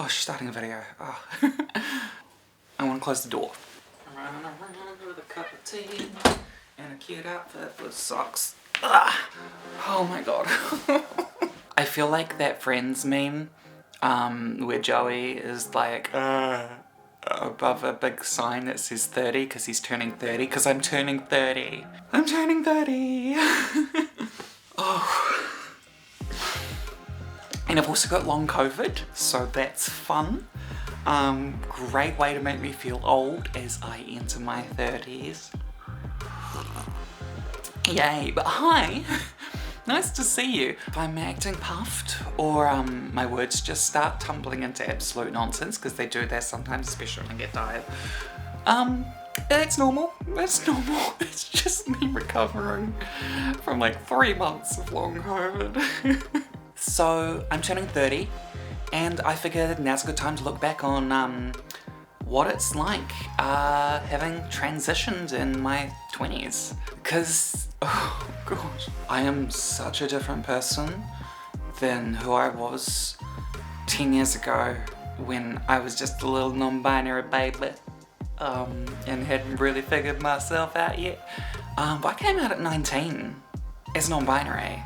gosh, starting a video. Oh. I want to close the door. I'm running around with a cup of tea and a cute outfit with socks. Ugh. Oh my god. I feel like that Friends meme, where Joey is like, above a big sign that says 30 because he's turning 30, because I'm turning 30. I'm turning 30. Oh. And I've also got long COVID, so that's fun. Great way to make me feel old as I enter my 30s. Yay, but hi! Nice to see you. If I'm acting puffed, or my words just start tumbling into absolute nonsense, because they do that sometimes, especially when I get tired. It's normal. It's normal. It's just me recovering from like 3 months of long COVID. So, I'm turning 30, and I figured now's a good time to look back on what it's like having transitioned in my 20s. Because, oh gosh, I am such a different person than who I was 10 years ago when I was just a little non-binary baby and hadn't really figured myself out yet. But I came out at 19 as non-binary.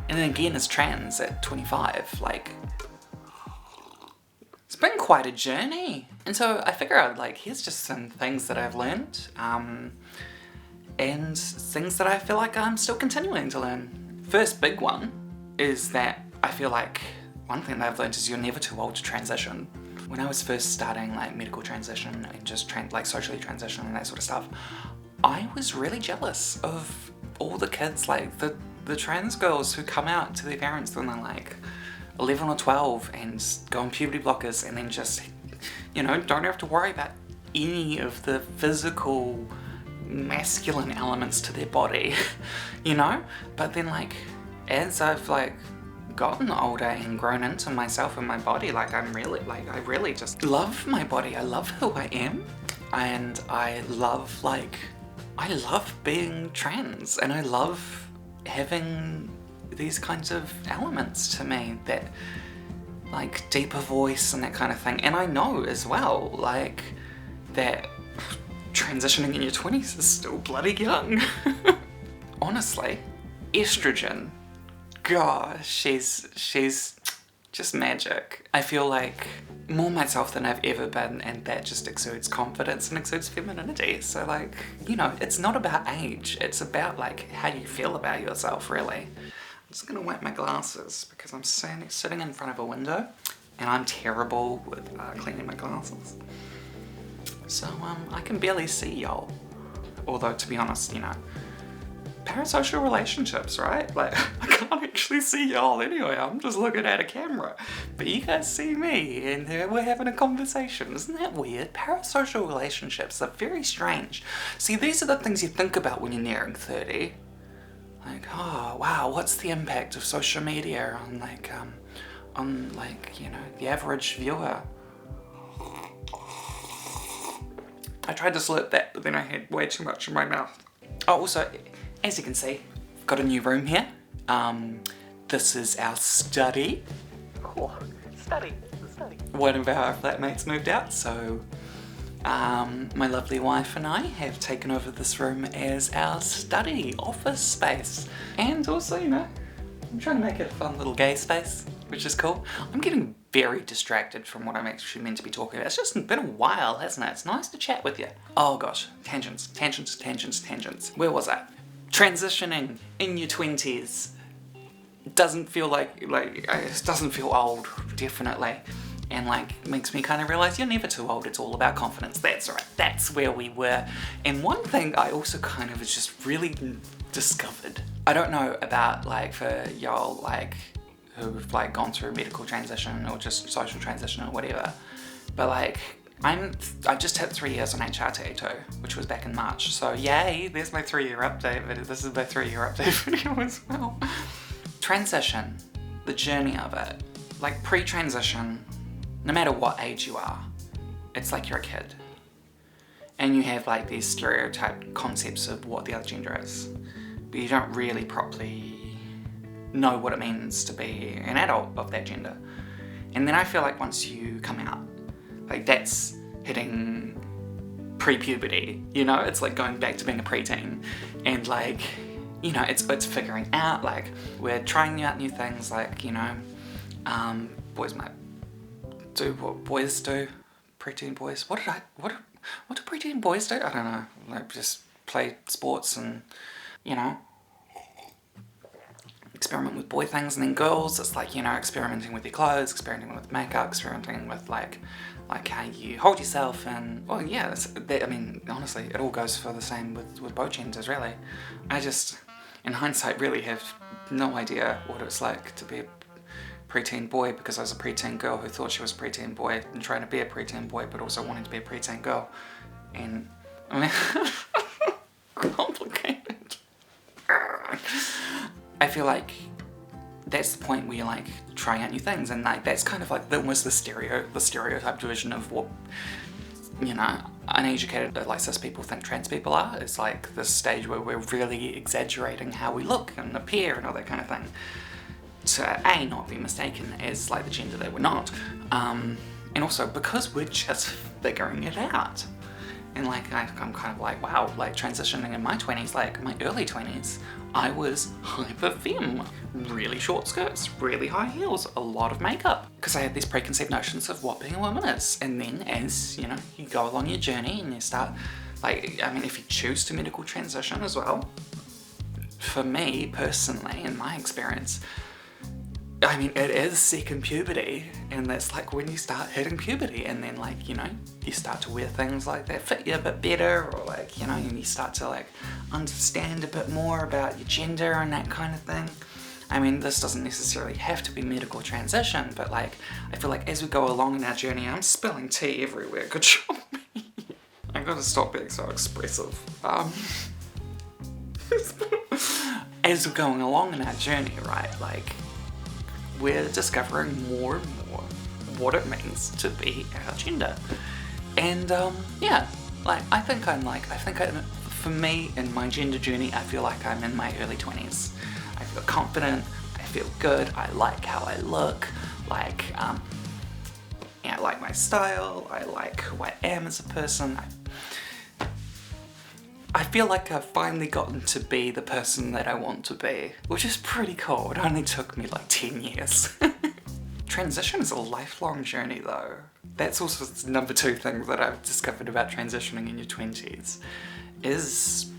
And then again as trans at 25, like, it's been quite a journey. And so I figure out, like, here's just some things that I've learned, and things that I feel like I'm still continuing to learn. First big one is that I feel like one thing that I've learned is you're never too old to transition. When I was first starting, like, medical transition and just like socially transition and that sort of stuff, I was really jealous of all the kids, like the trans girls who come out to their parents when they're like 11 or 12 and go on puberty blockers and then just, you know, don't have to worry about any of the physical masculine elements to their body, you know? But then, like, as I've like gotten older and grown into myself and my body, like, I really just love my body. I love who I am, and I love being trans, and I love having these kinds of elements to me, that like deeper voice and that kind of thing. And I know as well, like, that transitioning in your 20s is still bloody young. Honestly, estrogen, gosh, she's just magic. I feel like more myself than I've ever been, and that just exudes confidence and exudes femininity. So, like, you know, it's not about age, it's about like how you feel about yourself, really. I'm just gonna wipe my glasses because I'm sitting in front of a window and I'm terrible with cleaning my glasses. So I can barely see y'all. Although, to be honest, you know, parasocial relationships, right? Like, I can't actually see y'all anyway, I'm just looking at a camera. But you guys see me, and we're having a conversation. Isn't that weird? Parasocial relationships are very strange. See, these are the things you think about when you're nearing 30. Like, oh, wow, what's the impact of social media on, like, you know, the average viewer? I tried to slurp that, but then I had way too much in my mouth. Oh, also, as you can see, I've got a new room here. This is our study. Cool, study. One of our flatmates moved out, so my lovely wife and I have taken over this room as our study office space. And also, you know, I'm trying to make it a fun little gay space, which is cool. I'm getting very distracted from what I'm actually meant to be talking about. It's just been a while, hasn't it? It's nice to chat with you. Oh gosh, tangents. Where was I? Transitioning in your 20s doesn't feel like it doesn't feel old, definitely. And like, makes me kind of realize you're never too old, it's all about confidence. That's right, that's where we were. And one thing I also kind of just really discovered, I don't know about like for y'all like who've like gone through medical transition or just social transition or whatever, but like, I just hit 3 years on HRT too, which was back in March. So yay, there's my 3-year update video. This is my 3-year update video as well. Transition, the journey of it, like pre-transition, no matter what age you are, it's like you're a kid. And you have like these stereotyped concepts of what the other gender is, but you don't really properly know what it means to be an adult of that gender. And then I feel like once you come out, like that's hitting pre-puberty, you know? It's like going back to being a preteen. And like, you know, it's figuring out, like, we're trying out new things, like, you know, boys might do what boys do, preteen boys. What do preteen boys do? I don't know, like just play sports and, you know, experiment with boy things. And then girls, it's like, you know, experimenting with your clothes, experimenting with makeup, experimenting with like how you hold yourself. And well, yeah, I mean, honestly, it all goes for the same with both genders, really. I just, in hindsight, really have no idea what it was like to be a preteen boy, because I was a preteen girl who thought she was a preteen boy and trying to be a preteen boy but also wanting to be a preteen girl. And I mean, complicated. I feel like that's the point where you're like trying out new things, and like that's kind of like almost the stereotype version of what, you know, uneducated like cis people think trans people are. It's like this stage where we're really exaggerating how we look and appear and all that kind of thing, to A, not be mistaken as like the gender that we're not, and also because we're just figuring it out. And like I'm kind of like, wow, like transitioning in my 20s, like my early 20s, I was hyper femme. Really short skirts, really high heels, a lot of makeup. Because I had these preconceived notions of what being a woman is. And then as, you know, you go along your journey and you start, like, I mean, if you choose to medical transition as well, for me personally, in my experience, I mean, it is second puberty, and that's like when you start hitting puberty, and then like, you know, you start to wear things like that fit you a bit better, or like, you know, and you start to like understand a bit more about your gender and that kind of thing. I mean, this doesn't necessarily have to be medical transition, but like, I feel like as we go along in our journey, I'm spilling tea everywhere, good job me. I gotta stop being so expressive. As we're going along in our journey, right, like, we're discovering more and more what it means to be our gender. And yeah, like for me in my gender journey, I feel like I'm in my early 20s. I feel confident, I feel good, I like how I look, like, yeah, I like my style, I like who I am as a person. I feel like I've finally gotten to be the person that I want to be, which is pretty cool. It only took me like 10 years. Transition is a lifelong journey though. That's also the number 2 thing that I've discovered about transitioning in your 20s, is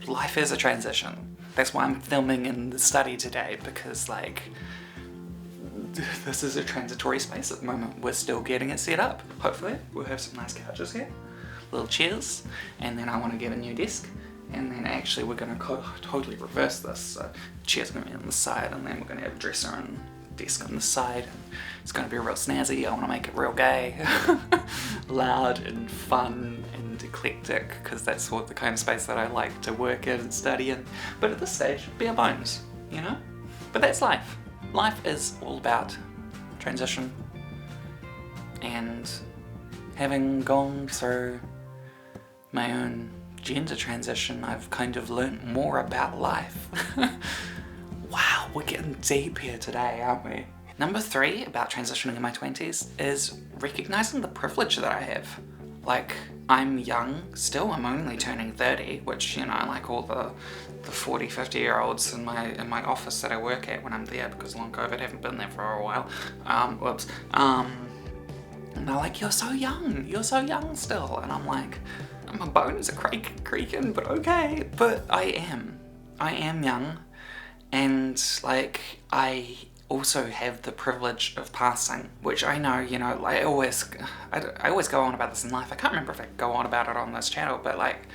life is a transition. That's why I'm filming in the study today, because like, this is a transitory space at the moment. We're still getting it set up. Hopefully we'll have some nice couches here, little chairs, and then I want to get a new desk, and then actually we're going to totally reverse this. So chair's going to be on the side, and then we're going to have a dresser and desk on the side, and it's going to be real snazzy. I want to make it real gay, loud and fun and eclectic, because that's what the kind of space that I like to work in and study in. But at this stage, bare bones, you know? But that's life. Life is all about transition, and having gone through my own gender transition, I've kind of learnt more about life. Wow, we're getting deep here today, aren't we? Number 3 about transitioning in my 20s is recognizing the privilege that I have. Like, I'm young still, I'm only turning 30, which, you know, like all the 40, 50-year-olds in my office that I work at when I'm there, because long COVID, haven't been there for a while. Whoops. And they're like, you're so young still. And I'm like, my bones are creaking, but okay. But I am young. And like, I also have the privilege of passing, which I know, you know, like I always go on about this in life. I can't remember if I go on about it on this channel, but like,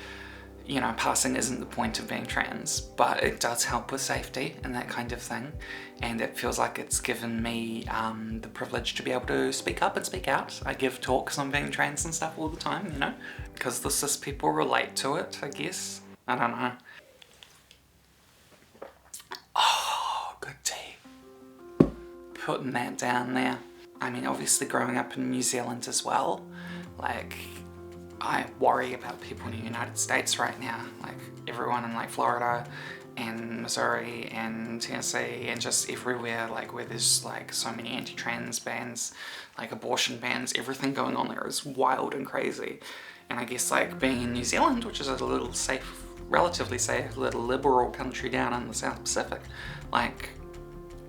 you know, passing isn't the point of being trans, but it does help with safety and that kind of thing. And it feels like it's given me the privilege to be able to speak up and speak out. I give talks on being trans and stuff all the time, you know, because the cis people relate to it, I guess. I don't know. Oh, good tea. Putting that down there. I mean, obviously growing up in New Zealand as well, like, I worry about people in the United States right now, like everyone in like Florida and Missouri and Tennessee and just everywhere, like where there's like so many anti-trans bans, like abortion bans, everything going on there is wild and crazy. And I guess like being in New Zealand, which is a little safe, relatively safe, little liberal country down in the South Pacific, like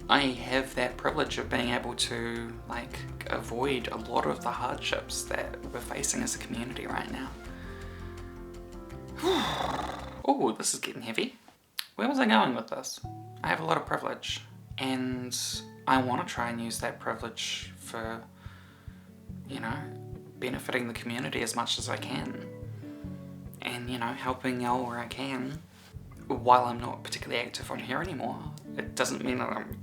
I have that privilege of being able to like avoid a lot of the hardships that we're facing as a community right now. Oh, this is getting heavy. Where was I going with this? I have a lot of privilege, and I want to try and use that privilege for, you know, benefiting the community as much as I can. And, you know, helping out where I can. While I'm not particularly active on here anymore, it doesn't mean that I'm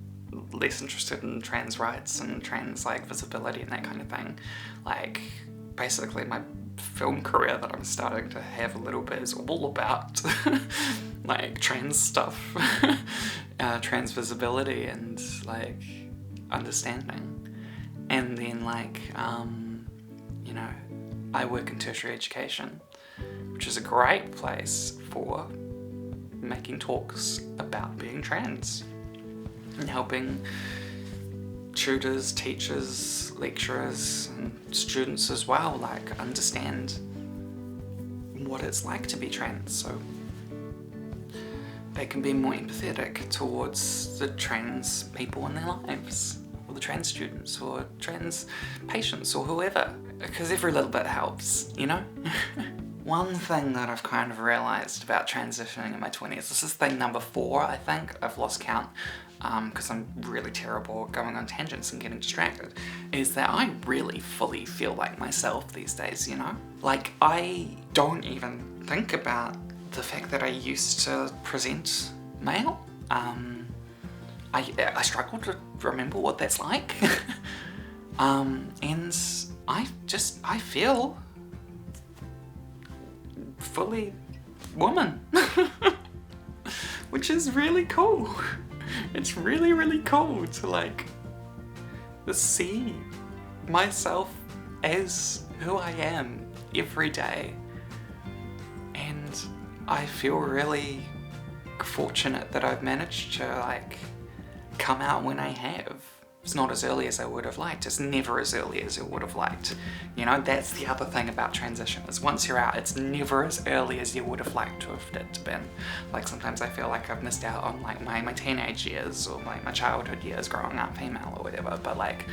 less interested in trans rights and trans, like, visibility and that kind of thing. Like, basically my film career that I'm starting to have a little bit is all about like trans stuff, trans visibility and like understanding. And then like you know, I work in tertiary education, which is a great place for making talks about being trans and helping tutors, teachers, lecturers and students as well like understand what it's like to be trans, so they can be more empathetic towards the trans people in their lives, or the trans students or trans patients or whoever, because every little bit helps, you know? One thing that I've kind of realised about transitioning in my 20s, this is thing number 4 I think, I've lost count, because I'm really terrible at going on tangents and getting distracted, is that I really fully feel like myself these days, you know? Like, I don't even think about the fact that I used to present male. I struggle to remember what that's like. And I feel fully woman, which is really cool. It's really, really cool to like see myself as who I am every day. And I feel really fortunate that I've managed to like come out when I have. It's not as early as I would have liked. It's never as early as I would have liked. You know, that's the other thing about transition, is once you're out, it's never as early as you would have liked to have it been. Like sometimes I feel like I've missed out on like my teenage years or like my childhood years growing up female or whatever, but like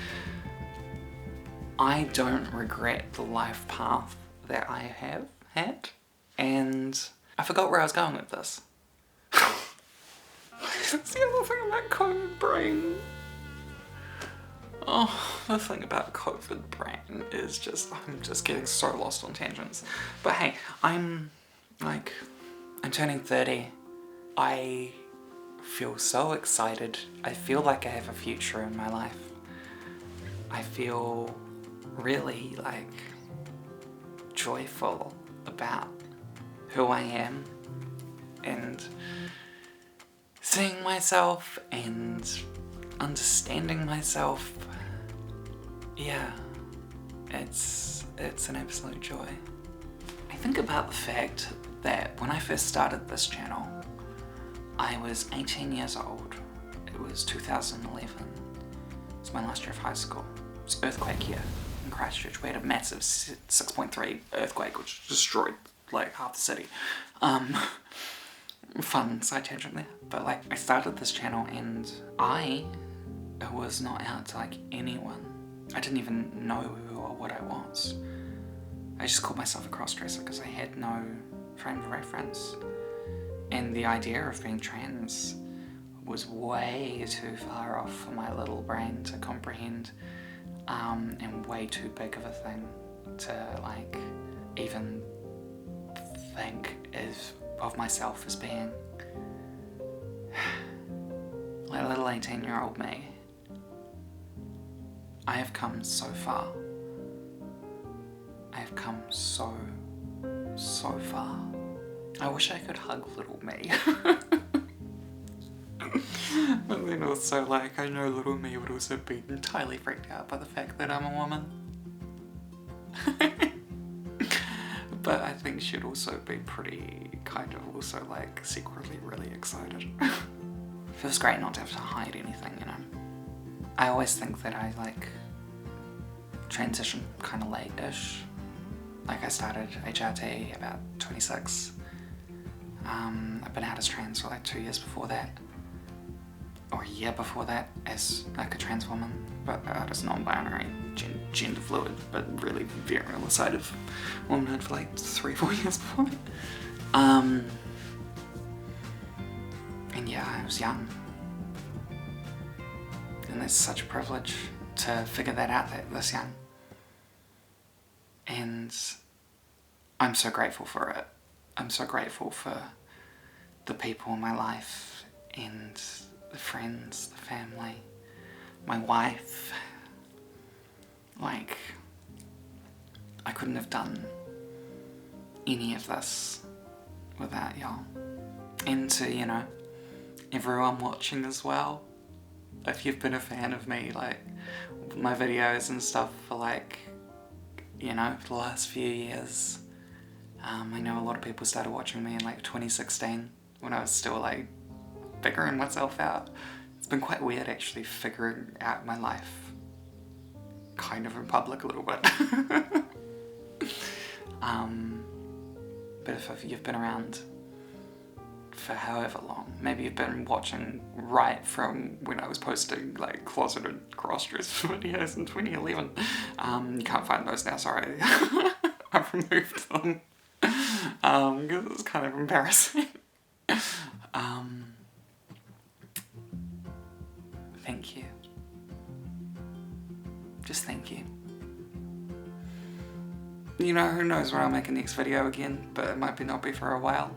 I don't regret the life path that I have had. And I forgot where I was going with this. It's the other thing about COVID brain. Oh, the thing about COVID brain is just, I'm just getting so lost on tangents. But hey, I'm turning 30. I feel so excited. I feel like I have a future in my life. I feel really like joyful about who I am and seeing myself and understanding myself. Yeah, it's an absolute joy. I think about the fact that when I first started this channel, I was 18 years old. It was 2011. It was my last year of high school. It was earthquake year in Christchurch. We had a massive 6.3 earthquake which destroyed like half the city. Fun side tangent there. But like, I started this channel and I was not out to like anyone. I didn't even know who or what I was. I just called myself a crossdresser because I had no frame of reference. And the idea of being trans was way too far off for my little brain to comprehend, and way too big of a thing to like even think of myself as being like a little 18-year-old me. I have come so far. I have come so far. I wish I could hug little me. But then also, like, I know little me would also be entirely freaked out by the fact that I'm a woman. But I think then she'd also be pretty kind of also like secretly really excited. Feels great not to have to hide anything, you know. I always think that I like transitioned kind of late-ish. Like I started HRT about 26. I've been out as trans for like 2 years before that, or a year before that as like a trans woman, but out as non-binary, gender fluid, but really very on the side of womanhood for like 3-4 years before that. And yeah, I was young. And it's such a privilege to figure that out this young. And I'm so grateful for it. I'm so grateful for the people in my life and the friends, the family, my wife. Like, I couldn't have done any of this without y'all. And to, you know, everyone watching as well. If you've been a fan of me, like, my videos and stuff for like, you know, for the last few years. I know a lot of people started watching me in like 2016 when I was still like figuring myself out. It's been quite weird actually figuring out my life kind of in public a little bit. But if you've been around for however long, maybe you've been watching right from when I was posting like closeted cross-dress videos in 2011. You can't find those now, sorry. I've removed them because it's kind of embarrassing. Thank you. Just thank you. You know, who knows when I'll make a next video again, but it might not be for a while.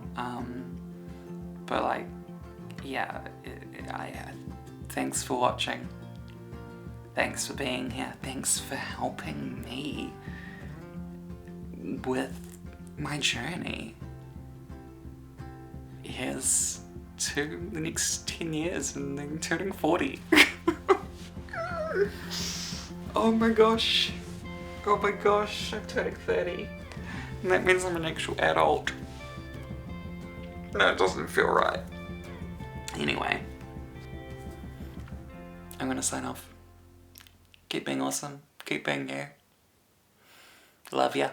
But like, yeah, thanks for watching. Thanks for being here. Thanks for helping me with my journey. Here's to the next 10 years and then turning 40. Oh my gosh. Oh my gosh, I'm turning 30. And that means I'm an actual adult. No, it doesn't feel right. Anyway, I'm gonna sign off. Keep being awesome. Keep being you. Love ya.